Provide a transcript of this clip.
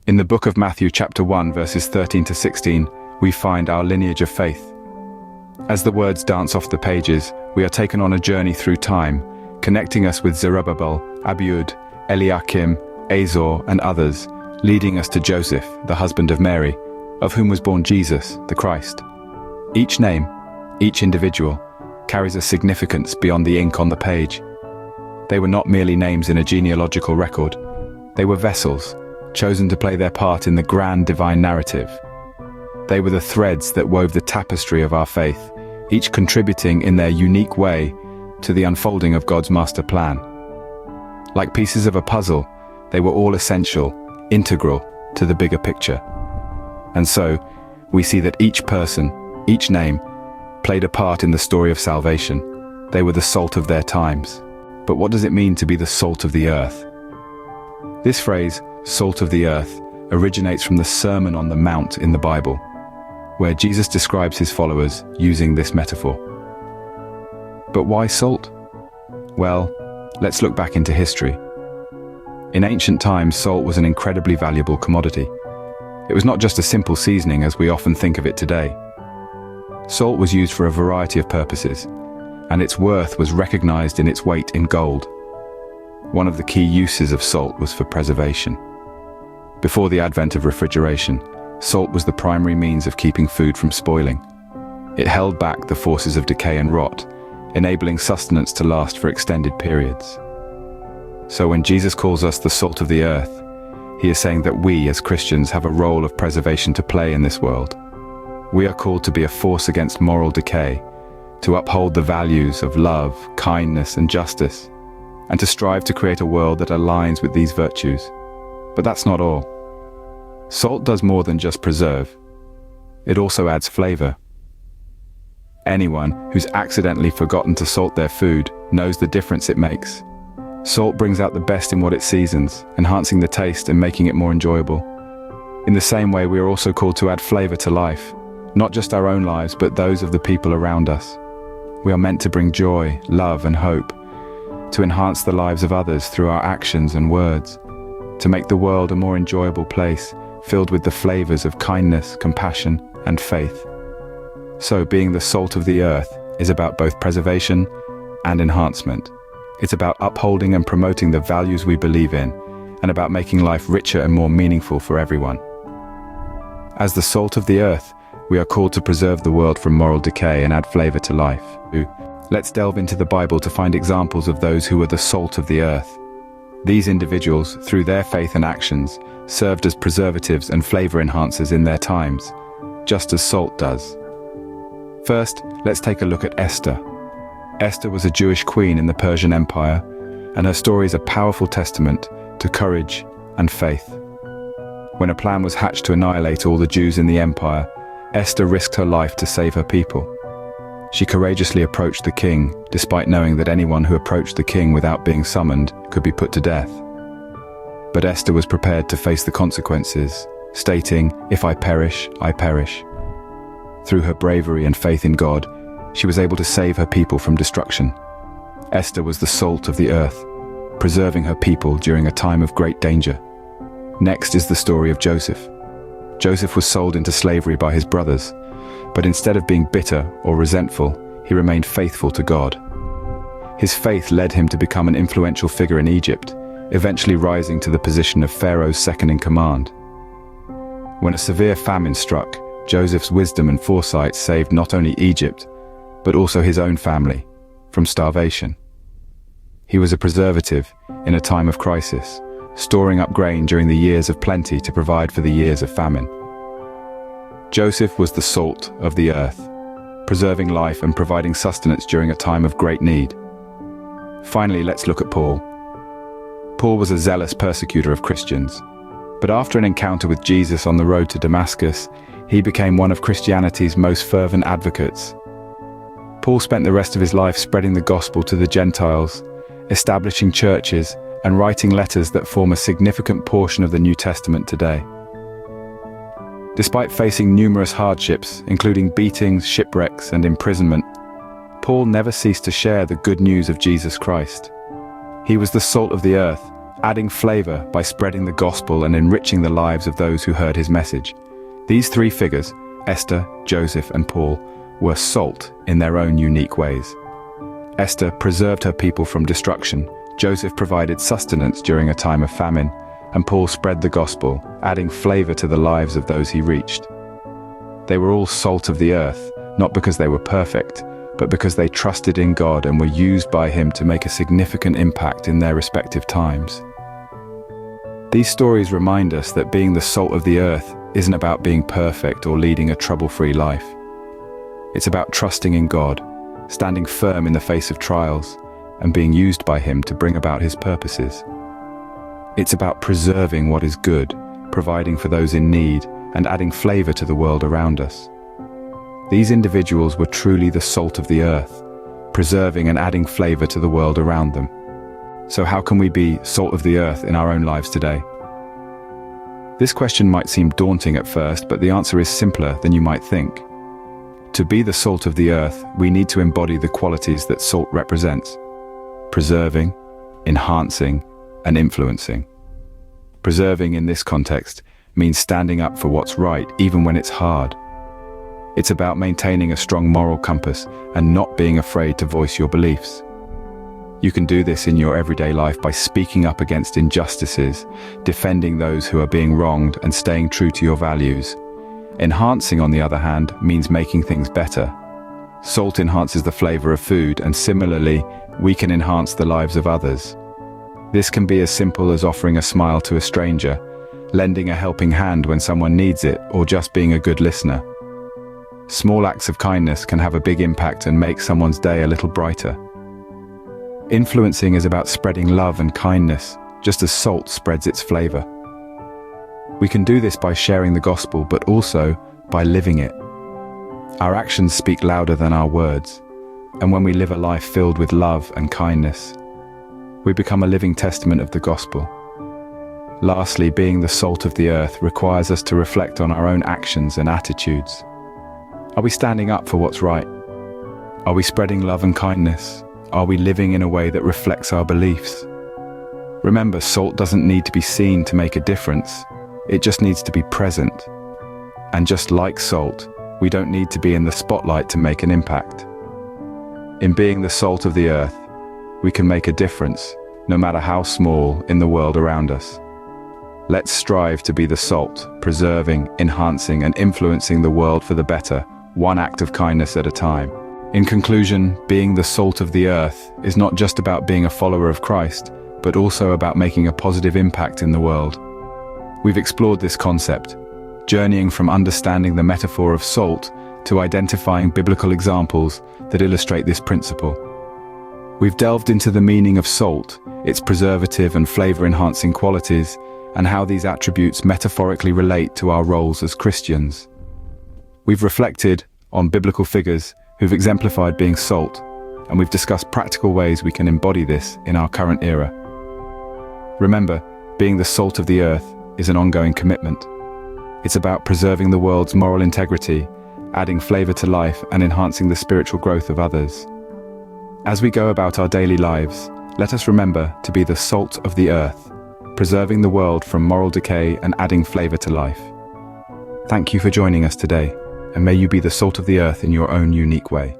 In the book of Matthew chapter 1 verses 13 to 16, we find our lineage of faith. As the words dance off the pages, we are taken on a journey through time, connecting us with Zerubbabel, Abiud, Eliakim, Azor, and others, leading us to Joseph, the husband of Mary, of whom was born Jesus, the Christ. Each name, each individual, carries a significance beyond the ink on the page. They were not merely names in a genealogical record. They were vessels, chosen to play their part in the grand divine narrative. They were the threads that wove the tapestry of our faith, each contributing in their unique way to the unfolding of God's master plan. Like pieces of a puzzle, they were all essential, integral to the bigger picture. And so, we see that each person, each name, played a part in the story of salvation. They were the salt of their times. But what does it mean to be the salt of the earth? This phrase, salt of the earth, originates from the Sermon on the Mount in the Bible, where Jesus describes his followers using this metaphor. But why salt? Well, let's look back into history. In ancient times, salt was an incredibly valuable commodity. It was not just a simple seasoning as we often think of it today. Salt was used for a variety of purposes, and its worth was recognized in its weight in gold. One of the key uses of salt was for preservation. Before the advent of refrigeration, salt was the primary means of keeping food from spoiling. It held back the forces of decay and rot, enabling sustenance to last for extended periods. So when Jesus calls us the salt of the earth, he is saying that we as Christians have a role of preservation to play in this world. We are called to be a force against moral decay, to uphold the values of love, kindness, and justice, and to strive to create a world that aligns with these virtues. But that's not all. Salt does more than just preserve. It also adds flavor. Anyone who's accidentally forgotten to salt their food knows the difference it makes. Salt brings out the best in what it seasons, enhancing the taste and making it more enjoyable. In the same way, we are also called to add flavor to life, not just our own lives, but those of the people around us. We are meant to bring joy, love, and hope, to enhance the lives of others through our actions and words, to make the world a more enjoyable place, filled with the flavors of kindness, compassion, and faith. So being the salt of the earth is about both preservation and enhancement. It's about upholding and promoting the values we believe in, and about making life richer and more meaningful for everyone. As the salt of the earth, we are called to preserve the world from moral decay and add flavor to life. Let's delve into the Bible to find examples of those who were the salt of the earth. These individuals, through their faith and actions, served as preservatives and flavor enhancers in their times, just as salt does. First, let's take a look at Esther. Esther was a Jewish queen in the Persian Empire, and her story is a powerful testament to courage and faith. When a plan was hatched to annihilate all the Jews in the empire, Esther risked her life to save her people. She courageously approached the king, despite knowing that anyone who approached the king without being summoned could be put to death. But Esther was prepared to face the consequences, stating, "If I perish, I perish." Through her bravery and faith in God, she was able to save her people from destruction. Esther was the salt of the earth, preserving her people during a time of great danger. Next is the story of Joseph. Joseph was sold into slavery by his brothers, but instead of being bitter or resentful, he remained faithful to God. His faith led him to become an influential figure in Egypt, eventually rising to the position of Pharaoh's second-in-command. When a severe famine struck, Joseph's wisdom and foresight saved not only Egypt, but also his own family from starvation. He was a preservative in a time of crisis, storing up grain during the years of plenty to provide for the years of famine. Joseph was the salt of the earth, preserving life and providing sustenance during a time of great need. Finally, let's look at Paul. Paul was a zealous persecutor of Christians, but after an encounter with Jesus on the road to Damascus, he became one of Christianity's most fervent advocates. Paul spent the rest of his life spreading the gospel to the Gentiles, establishing churches, and writing letters that form a significant portion of the New Testament today. Despite facing numerous hardships, including beatings, shipwrecks, and imprisonment, Paul never ceased to share the good news of Jesus Christ. He was the salt of the earth, adding flavor by spreading the gospel and enriching the lives of those who heard his message. These three figures, Esther, Joseph, and Paul, were salt in their own unique ways. Esther preserved her people from destruction, Joseph provided sustenance during a time of famine, and Paul spread the gospel, adding flavor to the lives of those he reached. They were all salt of the earth, not because they were perfect, but because they trusted in God and were used by Him to make a significant impact in their respective times. These stories remind us that being the salt of the earth isn't about being perfect or leading a trouble-free life. It's about trusting in God, standing firm in the face of trials, and being used by Him to bring about His purposes. It's about preserving what is good, providing for those in need, and adding flavor to the world around us. These individuals were truly the salt of the earth, preserving and adding flavor to the world around them. So how can we be salt of the earth in our own lives today? This question might seem daunting at first, but the answer is simpler than you might think. To be the salt of the earth, we need to embody the qualities that salt represents: preserving, enhancing, and influencing. Preserving in this context means standing up for what's right even when it's hard. It's about maintaining a strong moral compass and not being afraid to voice your beliefs. You can do this in your everyday life by speaking up against injustices, defending those who are being wronged, and staying true to your values. Enhancing, on the other hand, means making things better. Salt enhances the flavor of food, and similarly, we can enhance the lives of others. This can be as simple as offering a smile to a stranger, lending a helping hand when someone needs it, or just being a good listener. Small acts of kindness can have a big impact and make someone's day a little brighter. Influencing is about spreading love and kindness, just as salt spreads its flavor. We can do this by sharing the gospel, but also by living it. Our actions speak louder than our words, and when we live a life filled with love and kindness, we become a living testament of the gospel. Lastly, being the salt of the earth requires us to reflect on our own actions and attitudes. Are we standing up for what's right? Are we spreading love and kindness? Are we living in a way that reflects our beliefs? Remember, salt doesn't need to be seen to make a difference. It just needs to be present. And just like salt, we don't need to be in the spotlight to make an impact. In being the salt of the earth, we can make a difference, no matter how small, in the world around us. Let's strive to be the salt, preserving, enhancing, and influencing the world for the better, one act of kindness at a time. In conclusion, being the salt of the earth is not just about being a follower of Christ, but also about making a positive impact in the world. We've explored this concept, journeying from understanding the metaphor of salt to identifying biblical examples that illustrate this principle. We've delved into the meaning of salt, its preservative and flavor-enhancing qualities, and how these attributes metaphorically relate to our roles as Christians. We've reflected on biblical figures who've exemplified being salt, and we've discussed practical ways we can embody this in our current era. Remember, being the salt of the earth is an ongoing commitment. It's about preserving the world's moral integrity, adding flavor to life, and enhancing the spiritual growth of others. As we go about our daily lives, let us remember to be the salt of the earth, preserving the world from moral decay and adding flavor to life. Thank you for joining us today, and may you be the salt of the earth in your own unique way.